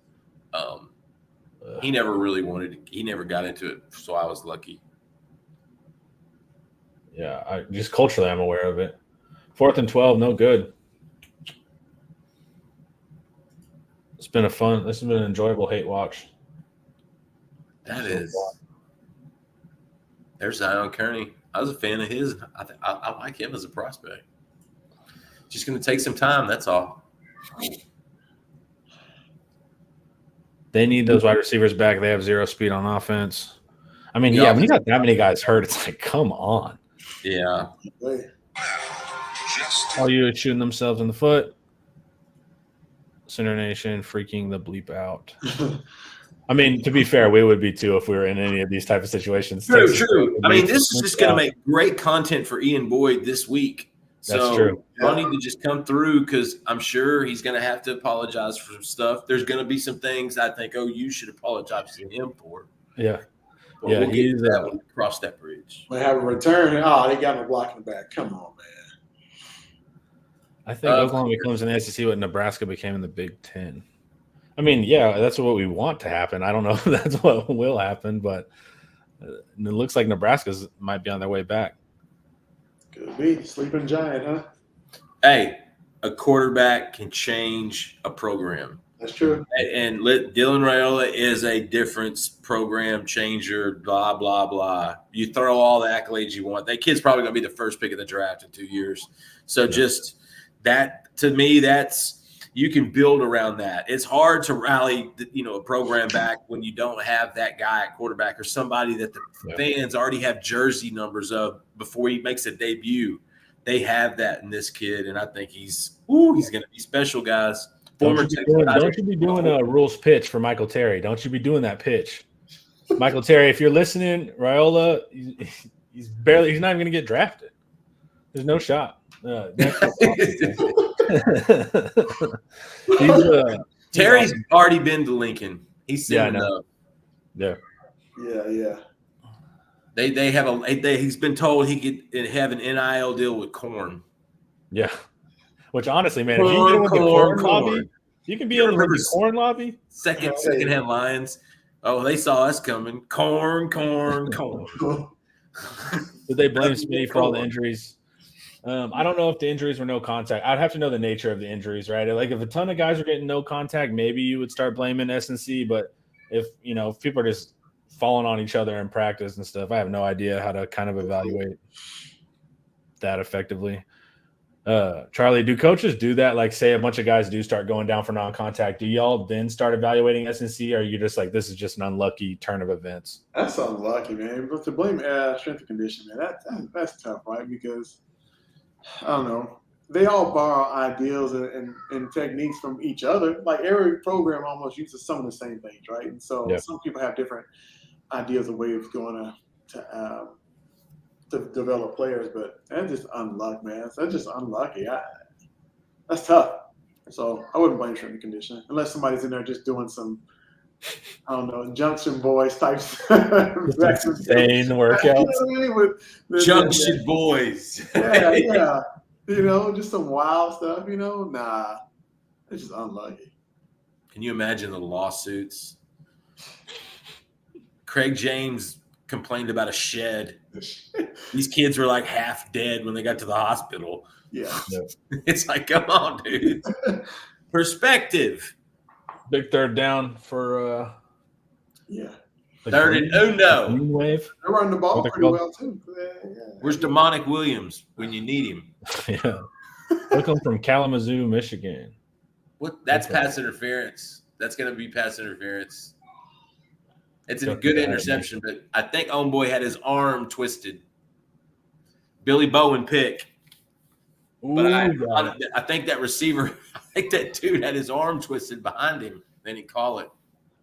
He never really wanted to. He never got into it, so I was lucky. Yeah, just culturally, I'm aware of it. 4th and 12, no good. This has been an enjoyable hate watch. There's Zion Kearney. I was a fan of his. I like him as a prospect. Just going to take some time. That's all. They need those wide receivers back. They have 0 speed on offense. I mean, when you got that many guys hurt, it's like, come on. Yeah. All you shooting themselves in the foot. Center Nation freaking the bleep out. I mean, to be fair, we would be too if we were in any of these type of situations. True. I mean, this is just going to make great content for Ian Boyd this week. That's true. Y'all need to just come through because I'm sure he's going to have to apologize for some stuff. There's going to be some things I think, you should apologize to him for. Yeah. But we'll get to that when we cross that bridge. They have a return. Oh, they got him blocking the back. Come on, man. I think Oklahoma becomes an SEC what Nebraska became in the Big Ten. I mean, yeah, that's what we want to happen. I don't know if that's what will happen, but it looks like Nebraska might be on their way back. Could be. Sleeping giant, huh? Hey, a quarterback can change a program. That's true. And Dylan Raiola is a difference program changer, blah, blah, blah. You throw all the accolades you want. That kid's probably going to be the first pick of the draft in 2 years. So just that, to me, you can build around that. It's hard to rally, a program back when you don't have that guy at quarterback or somebody that the fans already have jersey numbers of before he makes a debut. They have that in this kid, and I think he's going to be special, guys. Don't you be doing a rules pitch for Michael Terry. Don't you be doing that pitch. Michael Terry, if you're listening, Raiola, he's not even going to get drafted. There's no shot. Terry's already been to Lincoln. He's seen enough. Yeah. They have he's been told he could have an NIL deal with Corn. Yeah. Which honestly, man, if you can get with the Corn lobby, you can be in the Corn lobby. Second-hand Lions. Oh, they saw us coming. Corn. Did they blame Smitty for all the injuries? I don't know if the injuries were no contact. I'd have to know the nature of the injuries, right? Like if a ton of guys are getting no contact, maybe you would start blaming S&C. But if people are just falling on each other in practice and stuff, I have no idea how to kind of evaluate that effectively. Charlie, do coaches do that? Like, say a bunch of guys do start going down for non-contact. Do y'all then start evaluating S&C, or are you just like, this is just an unlucky turn of events? That's unlucky, man. But to blame strength and conditioning, man, that's tough, right? Because I don't know. They all borrow ideals and techniques from each other. Like every program almost uses some of the same things, right? And so some people have different ideas of ways of going to develop players, but that's just unlucky, man. That's just unlucky. That's tough. So I wouldn't blame strength and conditioning unless somebody's in there just doing some, I don't know, Junction Boys types. Insane workouts. Junction Boys. Yeah. Just some wild stuff, Nah, it's just unlucky. Can you imagine the lawsuits? Craig James complained about a shed. These kids were like half dead when they got to the hospital. Yeah. It's like, come on, dude. Perspective. Big third down for third and no. Wave. They're running the ball pretty well too. Where's Demonic Williams when you need him? Yeah. Looking from Kalamazoo, Michigan. That's pass interference. That's going to be pass interference. It's a good interception, but I think Homeboy had his arm twisted. Billy Bowen pick. But I think that receiver, that dude had his arm twisted behind him. Then he called it.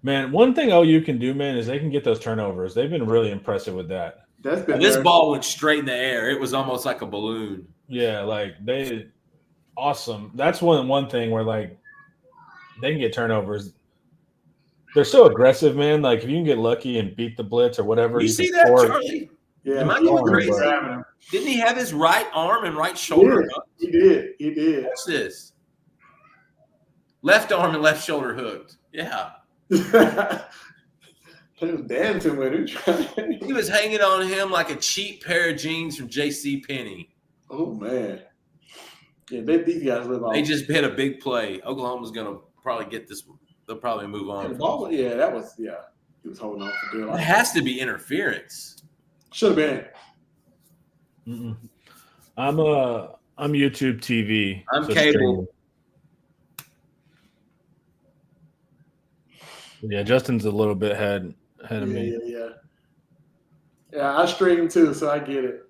Man, one thing OU can do, man, is they can get those turnovers. They've been really impressive with that. This ball went straight in the air. It was almost like a balloon. Yeah, like awesome. That's one thing where like they can get turnovers. They're so aggressive, man. Like if you can get lucky and beat the blitz or whatever, you see that, Charlie? Yeah, am I going crazy? Didn't he have his right arm and right shoulder hooked? He did. What's this? Left arm and left shoulder hooked. Yeah. He was dancing with him. He was hanging on him like a cheap pair of jeans from J.C. Penney. Oh man. Yeah, these guys live off. They just hit a big play. Oklahoma's gonna probably get this. They'll probably move on. The ball, that was He was holding on for dear life. It has to be interference. Should have been. Mm-mm. I'm YouTube TV. I'm cable. Yeah, Justin's a little bit ahead of me. Yeah, I stream too, so I get it.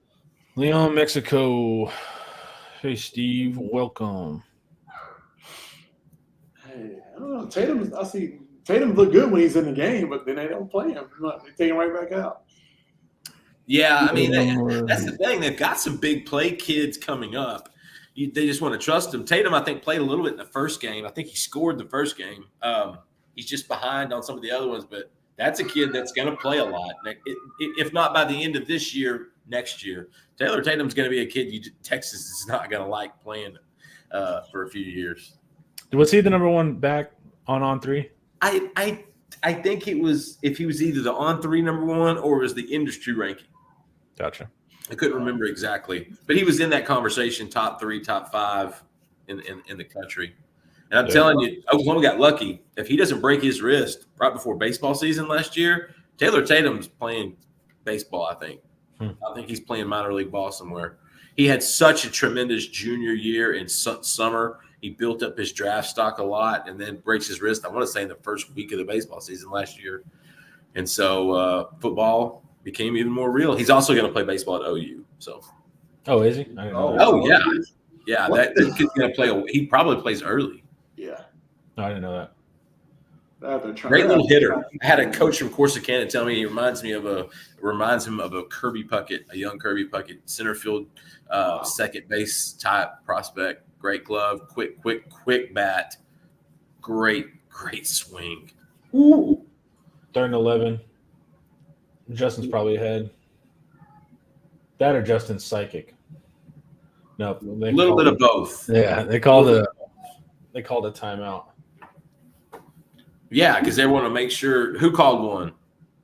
Leon, Mexico. Hey, Steve, welcome. Hey, I don't know. I see Tatum look good when he's in the game, but then they don't play him. They take him right back out. Yeah, I mean, that's the thing. They've got some big play kids coming up. They just want to trust him. Tatum, I think, played a little bit in the first game. I think he scored the first game. He's just behind on some of the other ones, but that's a kid that's going to play a lot. If not by the end of this year, next year. Taylor Tatum's going to be a kid Texas is not going to like playing for a few years. Was he the number one back on three? I think it was if he was either the on three number one or was the industry ranking. Gotcha. I couldn't remember exactly, but he was in that conversation, top 3, top 5 in the country. And I'm telling you, Oklahoma got lucky. If he doesn't break his wrist right before baseball season last year, Taylor Tatum's playing baseball, I think. I think he's playing minor league ball somewhere. He had such a tremendous junior year in summer. He built up his draft stock a lot and then breaks his wrist, I want to say, in the first week of the baseball season last year. And so football became even more real. He's also going to play baseball at OU. So, is he? Yeah. That kid's going to play. He probably plays early. Yeah, I didn't know that. Great little hitter. I had a coach from Corsicana tell me he reminds him of a Kirby Puckett, a young Kirby Puckett, center field, second base type prospect. Great glove, quick bat, great swing. Ooh. 3rd and 11. Justin's probably ahead. That or Justin's psychic. No, a little bit of both. Yeah, they called a timeout. Yeah, because they want to make sure. Who called one?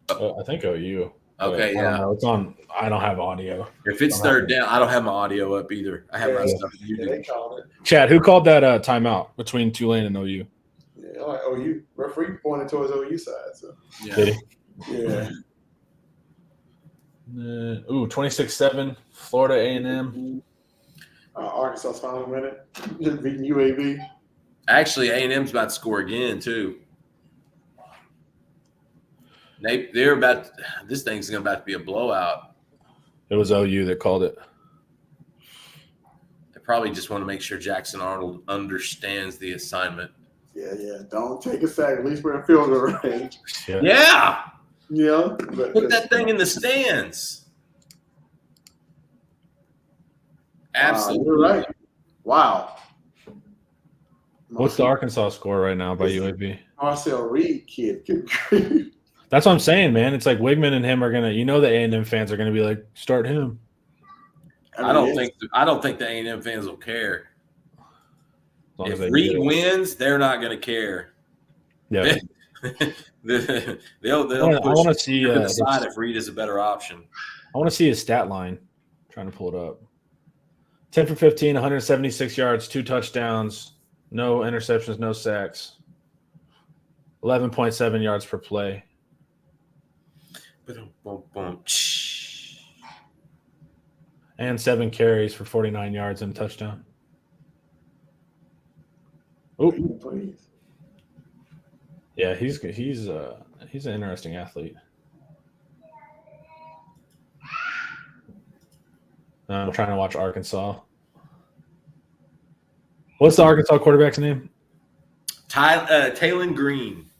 I think OU. Okay, yeah. It's on. I don't have audio. If it's 3rd down, I don't have my audio up either. I have my stuff. They called it. Chad, who called that timeout between Tulane and OU? Yeah, like OU referee pointed towards OU side. So. Yeah. Did he? Yeah. 26-7, Florida A&M. Arkansas's final minute, just beating UAB. Actually, A&M's about to score again too. They're about. This thing's about to be a blowout. It was OU that called it. They probably just want to make sure Jackson Arnold understands the assignment. Yeah. Don't take a sack. At least we're in field goal range. Yeah. Yeah. Put that thing in the stands. Absolutely. You're right. Wow. What's the Arkansas score right now by UAB? Marcel Reed kid. That's what I'm saying, man. It's like Wigman and him are gonna. The A&M fans are gonna be like, start him. I don't think the A&M fans will care. If Reed wins, they're not going to care. Yeah. They'll I want to see decide if Reed is a better option. I want to see his stat line. I'm trying to pull it up. 10 for 15, 176 yards, 2 touchdowns, no interceptions, no sacks. 11.7 yards per play. And 7 carries for 49 yards and a touchdown. Oh, yeah, he's an interesting athlete. I'm trying to watch Arkansas. What's the Arkansas quarterback's name? Taylon Green,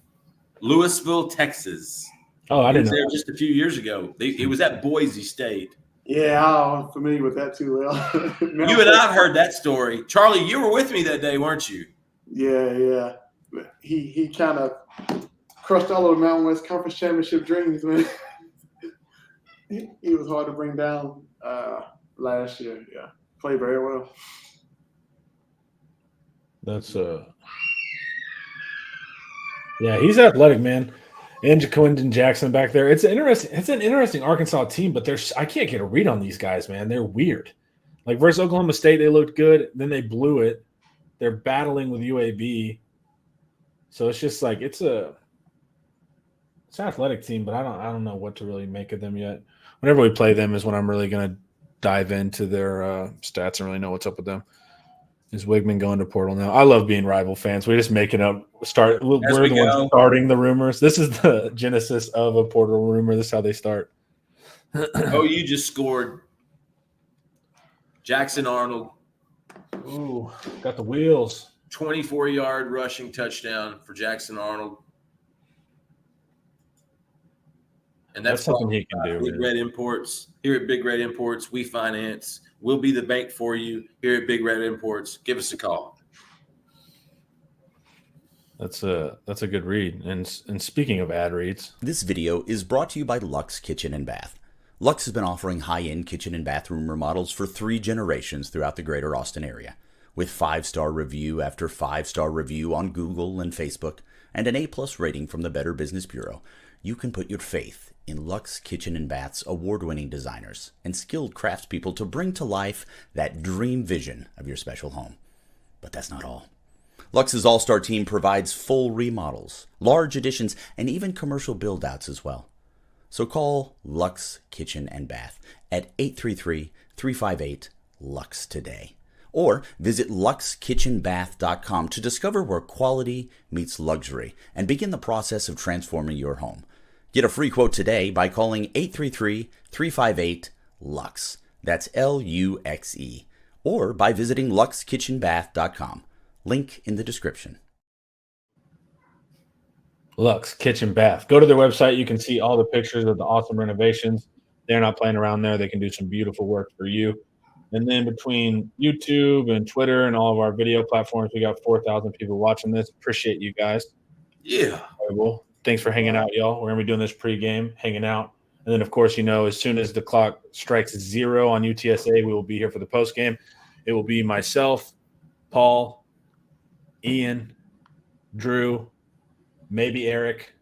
Louisville, Texas. Oh, I didn't know. He was there just a few years ago. It was at Boise State. Yeah, I'm familiar with that too. Well, you and I heard that story. Charlie, you were with me that day, weren't you? Yeah. He kind of crushed all of the Mountain West Conference championship dreams, man. He was hard to bring down last year. Yeah, played very well. That's yeah, he's athletic, man. And Quentin Jackson back there. It's an interesting Arkansas team, but I can't get a read on these guys, man. They're weird. Like versus Oklahoma State, they looked good. Then they blew it. They're battling with UAB. So it's just like it's an athletic team, but I don't know what to really make of them yet. Whenever we play them is when I'm really going to dive into their stats and really know what's up with them. Is Wigman going to portal now? I love being rival fans. We're just making up. We're the ones starting the rumors. This is the genesis of a portal rumor. This is how they start. You just scored. Jackson Arnold. Ooh, got the wheels. 24-yard rushing touchdown for Jackson Arnold. And that's something he can do. Big Red Imports. Here at Big Red Imports, we finance. We'll be the bank for you here at Big Red Imports. Give us a call. That's a good read. And speaking of ad reads, this video is brought to you by Luxe Kitchen and Bath. Luxe has been offering high-end kitchen and bathroom remodels for 3 generations throughout the greater Austin area. With 5-star review after 5-star review on Google and Facebook, and an A+ rating from the Better Business Bureau, you can put your faith in Luxe Kitchen and Bath's award-winning designers and skilled craftspeople to bring to life that dream vision of your special home. But that's not all. Luxe's all-star team provides full remodels, large additions, and even commercial build-outs as well. So call Luxe Kitchen and Bath at 833-358-LUXE today. Or visit luxekitchenbath.com to discover where quality meets luxury and begin the process of transforming your home. Get a free quote today by calling 833-358-LUXE. That's LUXE. Or by visiting luxekitchenbath.com. Link in the description. Luxe Kitchen Bath. Go to their website. You can see all the pictures of the awesome renovations. They're not playing around there. They can do some beautiful work for you. And then between YouTube and Twitter and all of our video platforms, we got 4,000 people watching this. Appreciate you guys. Yeah. Incredible. Thanks for hanging out, y'all. We're going to be doing this pregame, hanging out. And then, of course, as soon as the clock strikes 0 on UTSA, we will be here for the postgame. It will be myself, Paul, Ian, Drew, maybe Eric,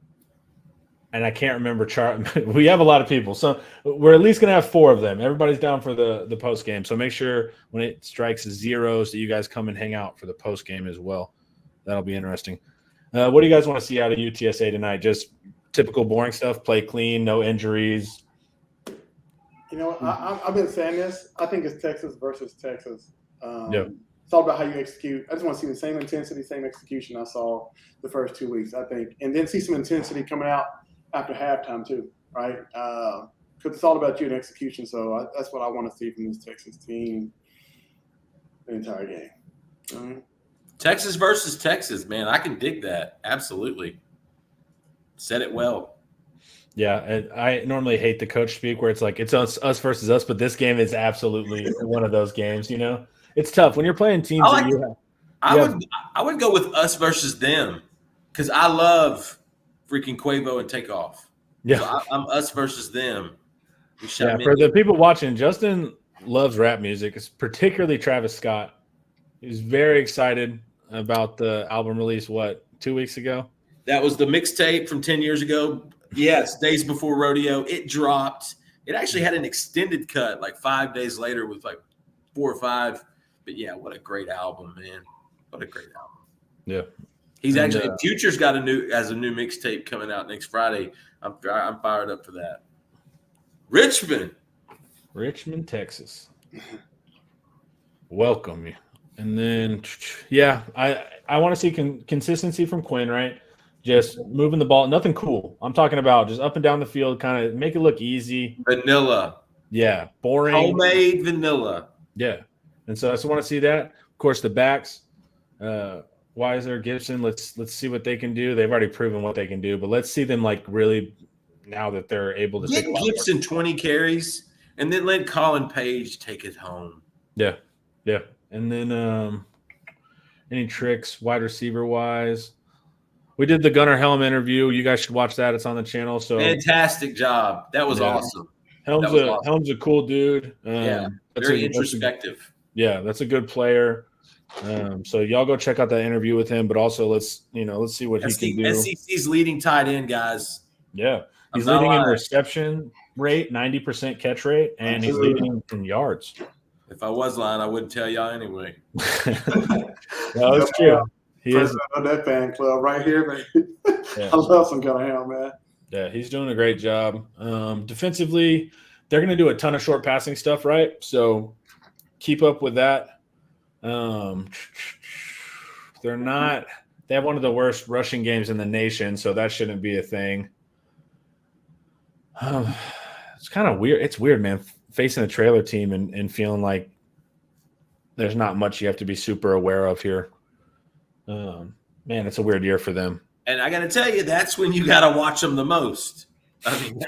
and I can't remember Charlie. We have a lot of people, so we're at least going to have 4 of them. Everybody's down for the post game, so make sure when it strikes 0 that you guys come and hang out for the post game as well. That'll be interesting. What do you guys want to see out of UTSA tonight? Just typical boring stuff, play clean, no injuries. I've been saying this. I think it's Texas versus Texas. Yeah. It's all about how you execute. I just want to see the same intensity, same execution I saw the first 2 weeks, I think. And then see some intensity coming out after halftime too, right? Because it's all about you and execution. So that's what I want to see from this Texas team the entire game. Texas versus Texas, man. I can dig that. Absolutely. Said it well. Yeah, and I normally hate the coach speak where it's like it's us versus us, but this game is absolutely one of those games, It's tough when you're playing teams I would go with us versus them because I love freaking Quavo and Takeoff. Yeah. So I'm us versus them. For the people watching, Justin loves rap music. It's particularly Travis Scott. He was very excited about the album release, 2 weeks ago? That was the mixtape from 10 years ago. Yes, days before rodeo. It dropped. It actually had an extended cut like 5 days later with like 4 or 5. But yeah, what a great album, man. What a great album. Yeah. He's actually Future's got a new mixtape coming out next Friday. I'm fired up for that. Richmond, Texas. Welcome. And then I want to see consistency from Quinn, right? Just moving the ball, nothing cool. I'm talking about just up and down the field, kind of make it look easy. Vanilla. Yeah, boring. Homemade vanilla. Yeah. And so I just want to see that. Of course, the backs, Weiser, Gibson, let's see what they can do. They've already proven what they can do, but let's see them like really now that they're able to get take Gibson 20 carries and then let Colin Page take it home. Yeah. Yeah. And then any tricks wide receiver wise? We did the Gunnar Helm interview. You guys should watch that. It's on the channel. So fantastic job. That was awesome. Helm's a cool dude. Very introspective. That's a good player. So y'all go check out that interview with him, but also let's see what he can do. SEC's leading tight end, guys. Yeah. I'm He's not leading in lying. reception rate, 90% catch rate, and he's leading in yards. If I was lying, I wouldn't tell y'all anyway. No, it's true. He is. President of that fan club right here, man. Yeah. I love some Cunningham, man. Yeah, he's doing a great job. Defensively, they're going to do a ton of short passing stuff, right? So keep up with that. They're not – they have one of the worst rushing games in the nation, so that shouldn't be a thing. It's kind of weird. It's weird, man, facing a trailer team and feeling like there's not much you have to be super aware of here. Man, it's a weird year for them. And I got to tell you, that's when you got to watch them the most. I mean,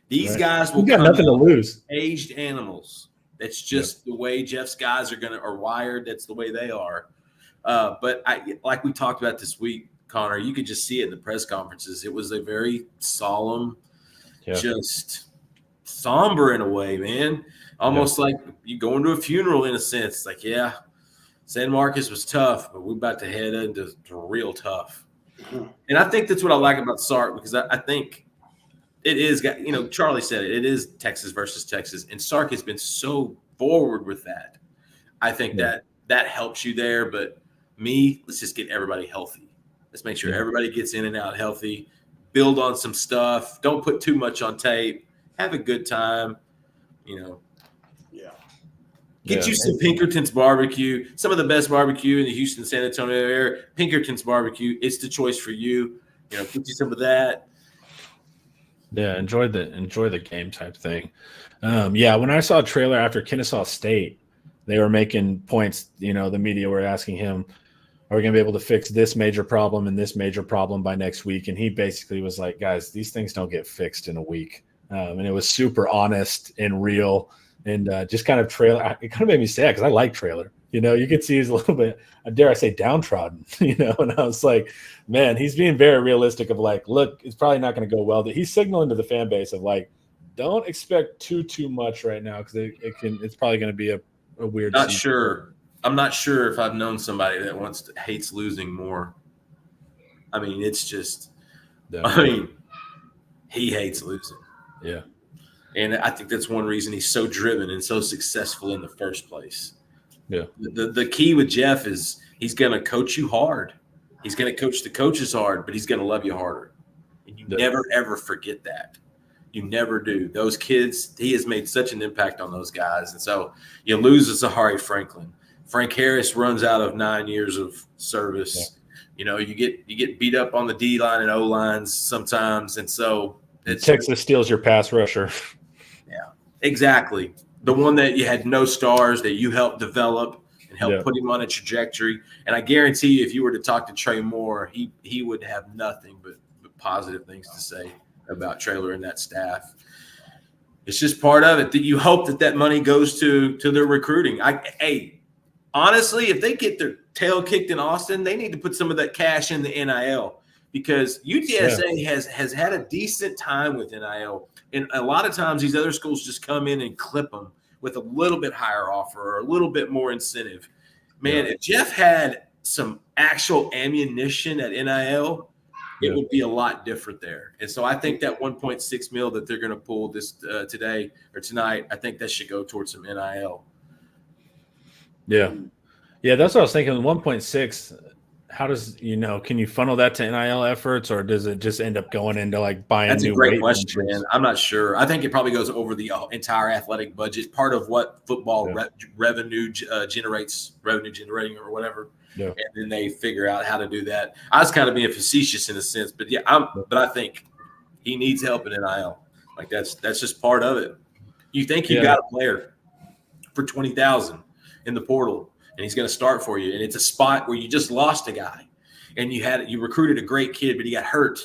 these guys will got come nothing to lose. Aged animals. That's just the way Jeff's guys are wired. That's the way they are. But like we talked about this week, Connor, you could just see it in the press conferences. It was a very solemn, just somber in a way, man. Almost like you going to a funeral in a sense. It's like, yeah, San Marcos was tough, but we're about to head into real tough. And I think that's what I like about Sark, because I think it is, Charlie said it is Texas versus Texas, and Sark has been so forward with that. I think that helps you there, but let's just get everybody healthy. Let's make sure everybody gets in and out healthy, build on some stuff. Don't put too much on tape. Have a good time, Get you some Pinkerton's barbecue, some of the best barbecue in the Houston, San Antonio area. Pinkerton's barbecue, it's the choice for you. Get you some of that. Yeah, enjoy the game type thing. When I saw a trailer after Kennesaw State, they were making points. The media were asking him, "Are we going to be able to fix this major problem and this major problem by next week?" And he basically was like, "Guys, these things don't get fixed in a week." And it was super honest and real. And just kind of trailer, it kind of made me sad because I like trailer. You could see he's a little bit, dare I say, downtrodden. And I was like, man, he's being very realistic of like, look, it's probably not going to go well. That he's signaling to the fan base of like, don't expect too much right now because it's probably going to be a weird. Not season. Sure. I'm not sure if I've known somebody that hates losing more. I mean, it's just, he hates losing. Yeah. And I think that's one reason he's so driven and so successful in the first place. Yeah. The key with Jeff is he's going to coach you hard. He's going to coach the coaches hard, but he's going to love you harder. And you never, ever forget that. You never do. Those kids, he has made such an impact on those guys. And so you lose a Zahari Franklin. Frank Harris runs out of 9 years of service. Yeah. You get beat up on the D line and O lines sometimes. And so Texas steals your pass rusher. Yeah, exactly. The one that you had no stars that you helped develop and help put him on a trajectory. And I guarantee you, if you were to talk to Trey Moore, he would have nothing but positive things to say about Traylor and that staff. It's just part of it that you hope that money goes to their recruiting. Honestly, if they get their tail kicked in Austin, they need to put some of that cash in the NIL, because UTSA has had a decent time with NIL. And a lot of times these other schools just come in and clip them with a little bit higher offer or a little bit more incentive. Man, if Jeff had some actual ammunition at NIL, it would be a lot different there. And so I think that 1.6 mil that they're going to pull this today or tonight, I think that should go towards some NIL. Yeah. Yeah, that's what I was thinking. 1.6, how does, can you funnel that to NIL efforts, or does it just end up going into like buying That's new a great weight question, benches? man. I'm not sure. I think it probably goes over the entire athletic budget, part of what football revenue generates, revenue generating or whatever. Yeah. And then they figure out how to do that. I was kind of being facetious in a sense, but but I think he needs help in NIL. Like that's just part of it. You think you got a player for $20,000 in the portal, and he's going to start for you, and it's a spot where you just lost a guy, and you recruited a great kid, but he got hurt,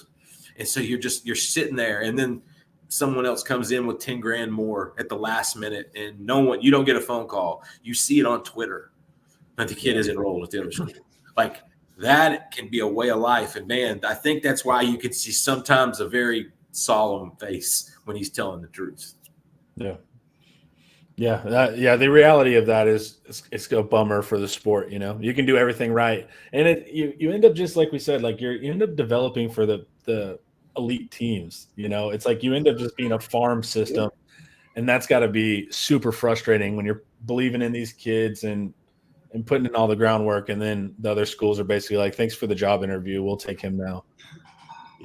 and so you're sitting there, and then someone else comes in with $10,000 more at the last minute, and you don't get a phone call. You see it on Twitter, but the kid is enrolled at the other school. Like that can be a way of life, and man, I think that's why you can see sometimes a very solemn face when he's telling the truth. Yeah. Yeah. The reality of that is it's a bummer for the sport. You can do everything right, and you end up just like we said, like you end up developing for the elite teams. It's like you end up just being a farm system, and that's got to be super frustrating when you're believing in these kids and putting in all the groundwork, and then the other schools are basically like, thanks for the job interview, we'll take him now.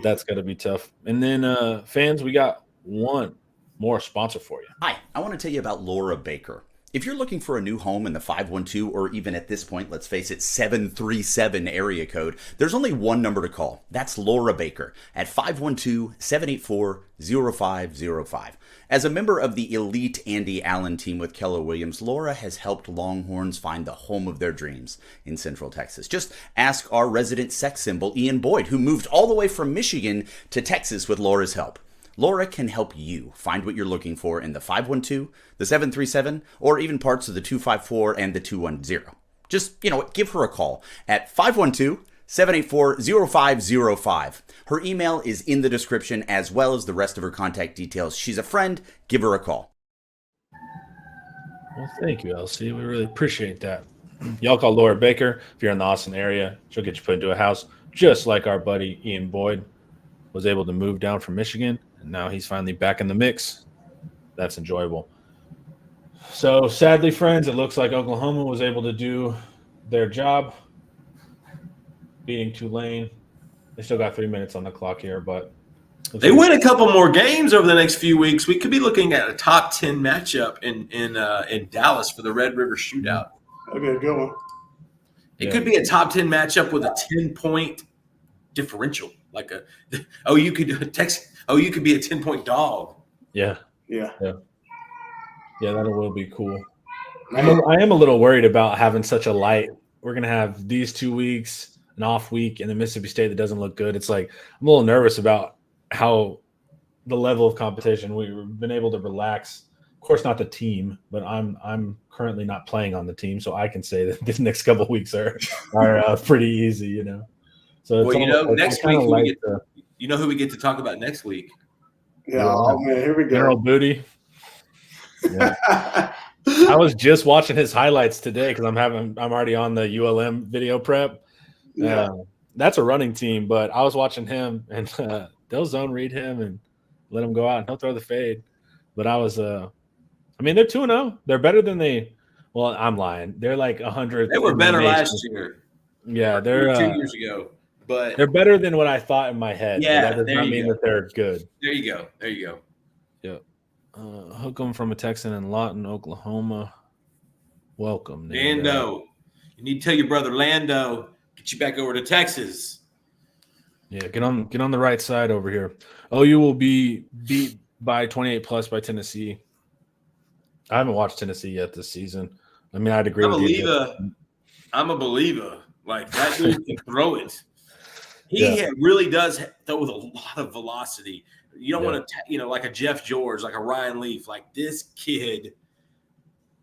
That's got to be tough. And then fans, we got one more sponsor for you. Hi, I want to tell you about Laura Baker. If you're looking for a new home in the 512 or even at this point, let's face it, 737 area code, there's only one number to call. That's Laura Baker at 512-784-0505. As a member of the elite Andy Allen team with Keller Williams, Laura has helped Longhorns find the home of their dreams in Central Texas. Just ask our resident sex symbol, Ian Boyd, who moved all the way from Michigan to Texas with Laura's help. Laura can help you find what you're looking for in the 512, the 737, or even parts of the 254 and the 210. Just, give her a call at 512-784-0505. Her email is in the description as well as the rest of her contact details. She's a friend. Give her a call. Well, thank you, LC. We really appreciate that. Y'all call Laura Baker. If you're in the Austin area, she'll get you put into a house just like our buddy Ian Boyd was able to move down from Michigan. And now he's finally back in the mix. That's enjoyable. So sadly, friends, it looks like Oklahoma was able to do their job, beating Tulane. They still got 3 minutes on the clock here, but they win a couple more games over the next few weeks. We could be looking at a top 10 matchup in Dallas for the Red River Shootout. Okay, good one. It could be a top 10 matchup with a 10-point differential. You could be a 10-point dog. Yeah. Yeah. That will be cool. I am a little worried about having such a light. We're going to have these 2 weeks, an off week, and then Mississippi State that doesn't look good. It's like I'm a little nervous about how the level of competition. We've been able to relax. Of course, not the team, but I'm currently not playing on the team, so I can say that these next couple of weeks are pretty easy, So next week you know who we get to talk about next week? Yeah. Oh man, here we go. General Booty. Yeah. I was just watching his highlights today because I'm already on the ULM video prep. Yeah. That's a running team, but I was watching him and they'll zone read him and let him go out and he'll throw the fade. But I was they're 2-0. They're better than I'm lying. They're like 100. They were better last year. Yeah, they're 2 years ago. But they're better than what I thought in my head. Yeah, that does not mean that they're good. There you go. Yeah. Hook them from a Texan in Lawton, Oklahoma. Welcome, Lando. You need to tell your brother Lando, get you back over to Texas. Yeah, get on the right side over here. OU will be beat by 28+ by Tennessee. I haven't watched Tennessee yet this season. I'd agree with you. I'm a believer. Like, that dude can throw it. He really does throw with a lot of velocity. You don't want to, like a Jeff George, like a Ryan Leaf, like this kid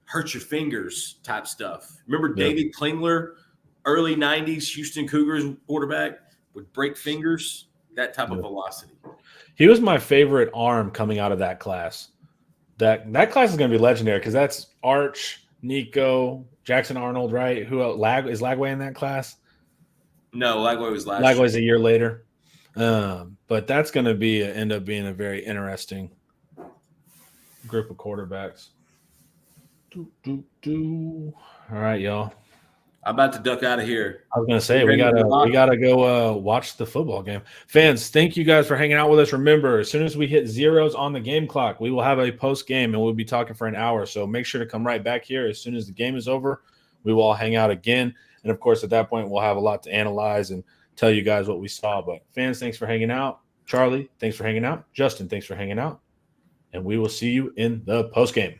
hurt your fingers type stuff. Remember David Klingler, early 90s Houston Cougars quarterback, would break fingers, that type of velocity. He was my favorite arm coming out of that class. That class is going to be legendary because that's Arch, Nico, Jackson Arnold, right? Who else? Is Lagway in that class? No, Lagway was last year. Lagway's a year later. But that's going to end up being a very interesting group of quarterbacks. All right, y'all. I'm about to duck out of here. I was going to say we gotta go watch the football game. Fans, thank you guys for hanging out with us. Remember, as soon as we hit zeros on the game clock, we will have a post game and we'll be talking for an hour. So make sure to come right back here as soon as the game is over. We will all hang out again. And, of course, at that point, we'll have a lot to analyze and tell you guys what we saw. But, fans, thanks for hanging out. Charlie, thanks for hanging out. Justin, thanks for hanging out. And we will see you in the postgame.